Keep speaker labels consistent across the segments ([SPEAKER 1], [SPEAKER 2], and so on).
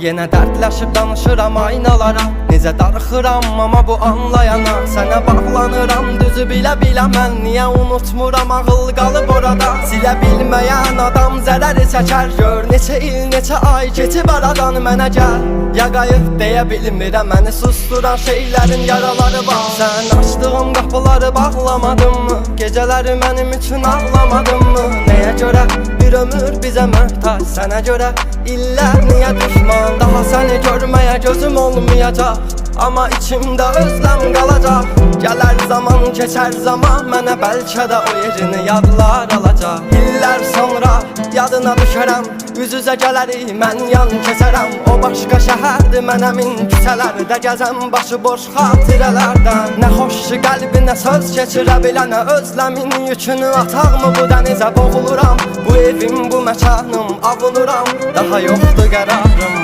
[SPEAKER 1] Yenə dərdləşib danışıram aynalara. Necə darıxıram amma bu anlayana. Sənə bağlanıram düzü bilə-bilə mən. Niyə unutmuram ağıl qalıb orada. Silə bilməyən adam zərəri çəkər. Gör neçə il, neçə ay keçib aradan mənə gəl. Ya qayıt deyə bilmirəm, məni susturan şeylərin yaraları var. Sən açdığım qapıları bağlamadın mı? Gecələri mənim üçün ağlamadın mı? Nəyə görə bir ömür bizə möhtac? Sənə görə illər niyə düşman? Daha səni görməyə gözüm olmayacaq, amma içimdə özləm qalacaq. Gələr zaman, keçər zaman, mənə bəlkə də o yerini yadlar alacaq. İllər sonra yadına düşərəm, üz-üzə gələrik, mən yan keçərəm. O başqa şəhərdir, mən əmin küçələrdə gəzəm, başı boş xatirələrdən. Nə xoş ki qəlbinə söz keçirə bilənə, özləmin yükünü ataqmı bu dənizə boğuluram. Bu evim, bu məkanım, avunuram, daha yoxdur qərarım.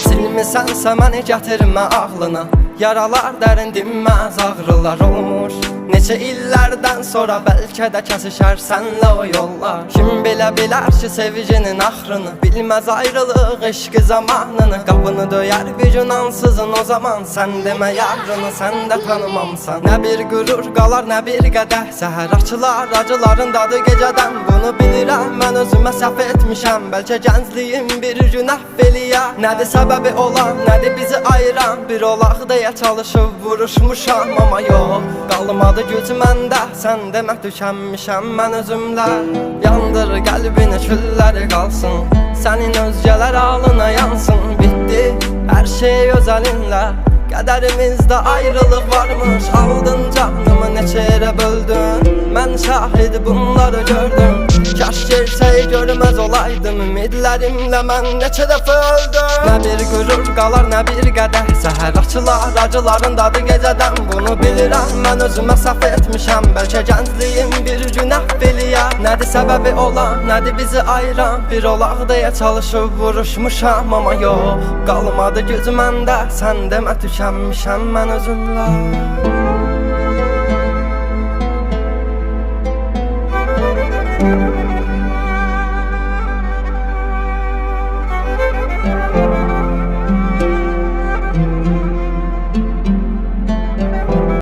[SPEAKER 1] Silmisənsə məni gətirmə ağlına. Yaralar dərin dinməz, ağrılar olmur. Neçə illərdən sonra bəlkə də kəsişər sənlə o yollar. Kim bilə bilər ki sevginin axrını, bilməz ayrılıq eşqi zamanını. Qapını döyər bir gün ansızın, o zaman sən demə yarını sən də tanımamsan. Nə bir qürur qalar, nə bir qədəh, səhər açılar acıların dadı gecədən. Bunu bilirəm, mən özümə səhv etmişəm, bəlkə gəncliyim bir gün əhv eləyə. Nədir səbəbi olan, nədir bizi ayıran? Bir olaq deyə çalışıb vuruşmuşam, amma yox, qalmadı güc məndə. Sən demə tükənmişəm mən özümlə. Yandır qəlbini külləri qalsın, sənin özgələr alına yansın. Bitdi hər şey öz əlinlə, qədərimizdə ayrılıq varmış. Aldın canımı neçə yerə böldün, mən şahid bunları gördüm. Kaş gerçəyi görməz olaydım, ümidlərimlə mən neçə dəfə öldüm. Nə bir qürur qalar, nə bir qədəh, səhər açılar acıların dadı gecədən. Bunu bilirəm, mən özümə səhv etmişəm, bəlkə gəncliyim bir gün əhv eləyə. Nədir səbəbi olan, nədir bizi ayıran? Bir olaq deyə çalışıb vuruşmuşam, amma yox, qalmadı güc məndə. Sən demə tükənmişəm mən özümlə.